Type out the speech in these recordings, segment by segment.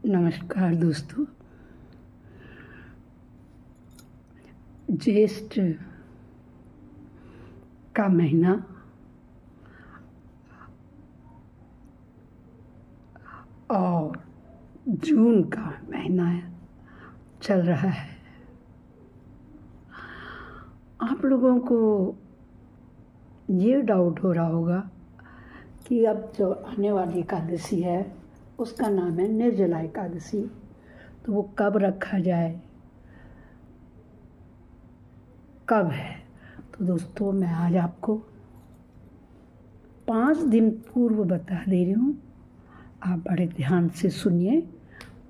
नमस्कार दोस्तों। ज्येष्ठ का महीना और जून का महीना चल रहा है। आप लोगों को ये डाउट हो रहा होगा कि अब जो आने वाली एकादशी है उसका नाम है निर्जला एकादशी, तो वो कब रखा जाए, कब है। तो दोस्तों, मैं आज आपको 5 दिन पूर्व बता दे रही हूँ। आप बड़े ध्यान से सुनिए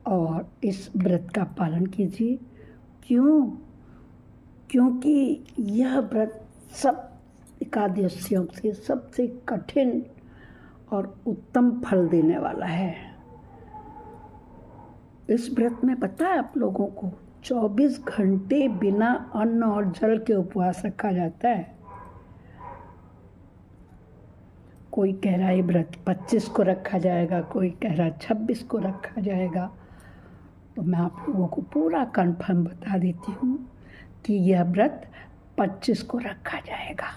और इस व्रत का पालन कीजिए। क्योंकि यह व्रत सब एकादशियों से सबसे कठिन और उत्तम फल देने वाला है। इस व्रत में पता है आप लोगों को 24 घंटे बिना अन्न और जल के उपवास रखा जाता है। कोई कह रहा है व्रत 25 को रखा जाएगा, कोई कह रहा है 26 को रखा जाएगा। तो मैं आप लोगों को पूरा कंफर्म बता देती हूँ कि यह व्रत 25 को रखा जाएगा।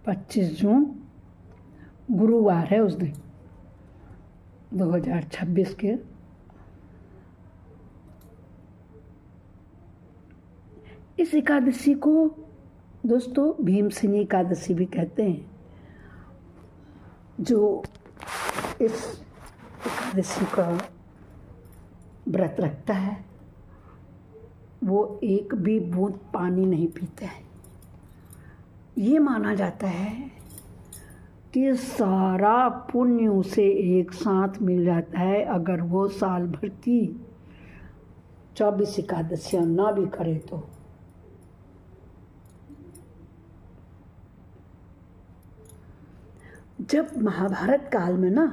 25 जून गुरुवार है, उस दिन 2026 के। इस एकादशी को दोस्तों भीमसेनी एकादशी भी कहते हैं। जो इस एकादशी का व्रत रखता है वो एक भी बूंद पानी नहीं पीता है। ये माना जाता है कि सारा पुण्य उसे एक साथ मिल जाता है अगर वो साल भर की 24 एकादशियाँ ना भी करे तो। जब महाभारत काल में ना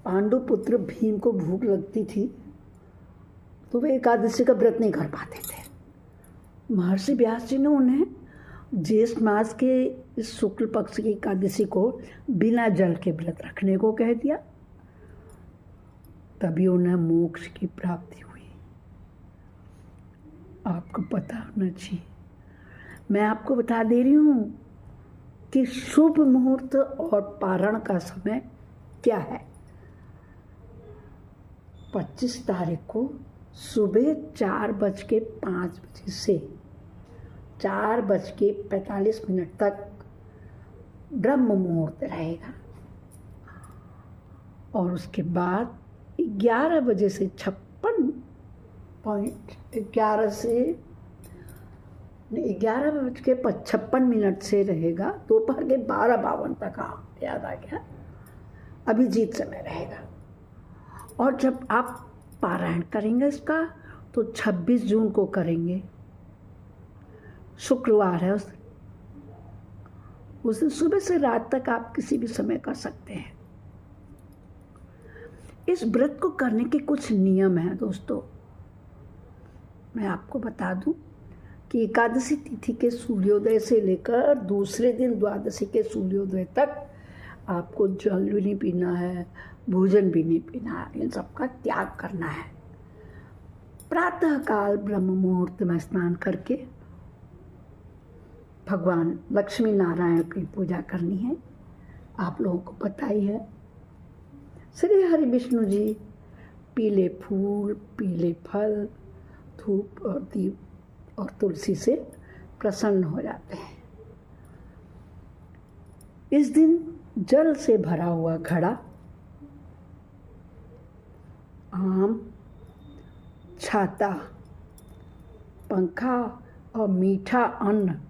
पांडु पुत्र भीम को भूख लगती थी तो वे एकादशी का व्रत नहीं कर पाते थे। महर्षि व्यास जी ने उन्हें ज्येष्ठ मास के इस शुक्ल पक्ष की एकादशी को बिना जल के व्रत रखने को कह दिया। तभी उन्हें मोक्ष की प्राप्ति हुई। आपको पता होना चाहिए। मैं आपको बता दे रही हूँ कि शुभ मुहूर्त और पारण का समय क्या है। 25 तारीख को सुबह 4:05 से 4:45 तक ब्रह्म मुहूर्त रहेगा और उसके बाद 11 बजे से 11:56 से रहेगा दोपहर के 12:52 तक। हाँ, याद आ गया, अभिजीत समय रहेगा। और जब आप पारायण करेंगे इसका तो 26 जून को करेंगे, शुक्रवार है। उस दिन सुबह से रात तक आप किसी भी समय कर सकते हैं। इस व्रत को करने के कुछ नियम हैं दोस्तों। मैं आपको बता दूं कि एकादशी तिथि के सूर्योदय से लेकर दूसरे दिन द्वादशी के सूर्योदय तक आपको जल भी नहीं पीना है, भोजन भी नहीं पीना है। इन सब का त्याग करना है। प्रातःकाल ब्रह्म मुहूर्त में स्नान करके भगवान लक्ष्मी नारायण की पूजा करनी है। आप लोगों को पता ही है, श्री हरि विष्णु जी पीले फूल, पीले फल, धूप और दीप और तुलसी से प्रसन्न हो जाते हैं। इस दिन जल से भरा हुआ घड़ा, आम, छाता, पंखा और मीठा अन्न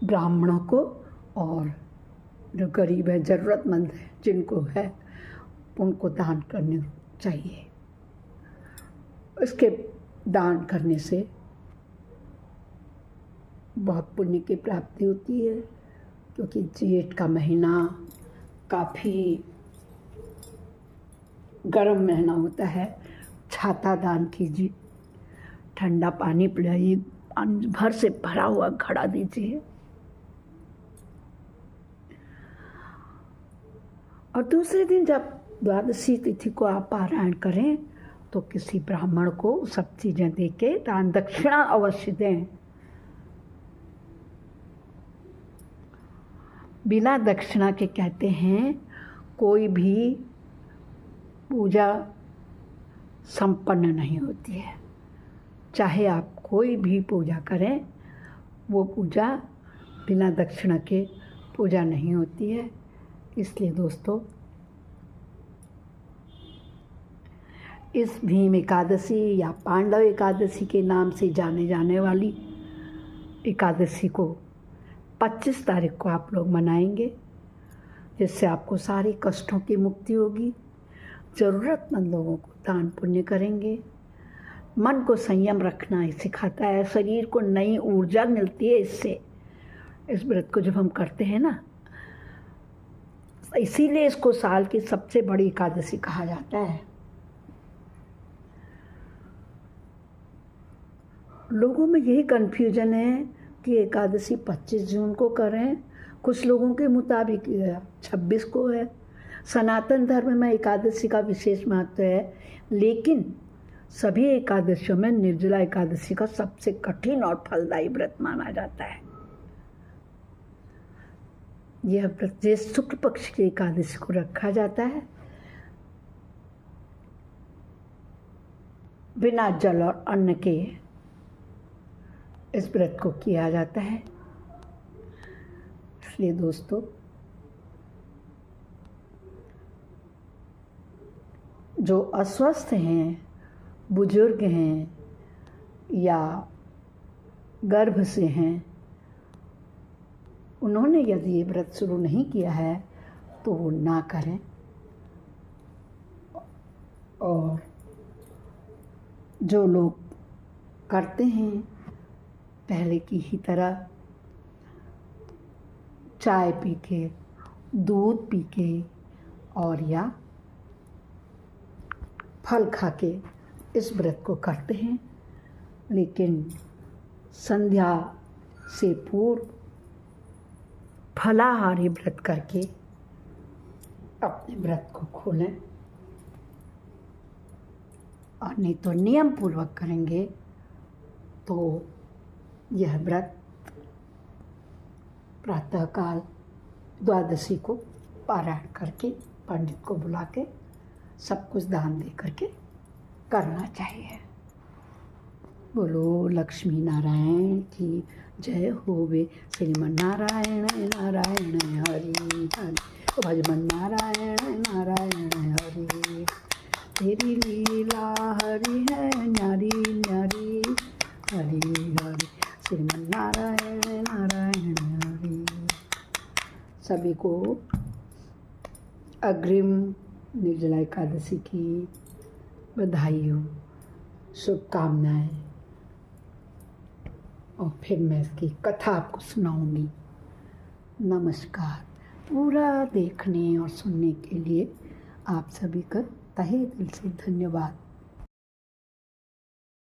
ब्राह्मणों को और जो गरीब है, ज़रूरतमंद है, जिनको है, उनको दान करने चाहिए। इसके दान करने से बहुत पुण्य की प्राप्ति होती है। क्योंकि जेठ का महीना काफ़ी गर्म महीना होता है। छाता दान कीजिए, ठंडा पानी पिलाइए, भर से भरा हुआ घड़ा दीजिए। और दूसरे दिन जब द्वादशी तिथि को आप पारायण करें तो किसी ब्राह्मण को सब चीज़ें दे के दान दक्षिणा अवश्य दें। बिना दक्षिणा के कहते हैं कोई भी पूजा संपन्न नहीं होती है। चाहे आप कोई भी पूजा करें, वो पूजा बिना दक्षिणा के पूजा नहीं होती है। इसलिए दोस्तों, इस भीम एकादशी या पांडव एकादशी के नाम से जाने जाने वाली एकादशी को 25 तारीख को आप लोग मनाएंगे, जिससे आपको सारे कष्टों की मुक्ति होगी। ज़रूरतमंद लोगों को दान पुण्य करेंगे। मन को संयम रखना ही सिखाता है, शरीर को नई ऊर्जा मिलती है इससे। इस व्रत को जब हम करते हैं ना, इसीलिए इसको साल की सबसे बड़ी एकादशी कहा जाता है। लोगों में यही कन्फ्यूजन है कि एकादशी 25 जून को करें, कुछ लोगों के मुताबिक 26 को है। सनातन धर्म में एकादशी का विशेष महत्व है, लेकिन सभी एकादशियों में निर्जला एकादशी का सबसे कठिन और फलदायी व्रत माना जाता है। यह व्रत ज्येष्ठ शुक्ल पक्ष की एकादशी को रखा जाता है। बिना जल और अन्न के इस व्रत को किया जाता है। इसलिए दोस्तों, जो अस्वस्थ हैं, बुजुर्ग हैं या गर्भ से हैं, उन्होंने यदि ये व्रत शुरू नहीं किया है तो वो ना करें। और जो लोग करते हैं, पहले की ही तरह चाय पी के, दूध पी के और या फल खा के इस व्रत को करते हैं, लेकिन संध्या से पूर्व फलाहारी व्रत करके अपने व्रत को खोलें। और नहीं तो नियम पूर्वक करेंगे तो यह व्रत प्रातःकाल द्वादशी को पारायण करके पंडित को बुला के सब कुछ दान दे करके करना चाहिए। बोलो लक्ष्मी नारायण की जय होवे। श्रीमन नारायण नारायण हरि हरि, भजमन नारायण नारायण हरि। तेरी लीला हरि है न्यारी न्यारी, हरि हरि श्रीमन नारायण नारायण हरि। सभी को अग्रिम निर्जला एकादशी की बधाई हो, शुभकामनाएं। और फिर मैं इसकी कथा आपको सुनाऊंगी। नमस्कार। पूरा देखने और सुनने के लिए आप सभी का तहे दिल से धन्यवाद।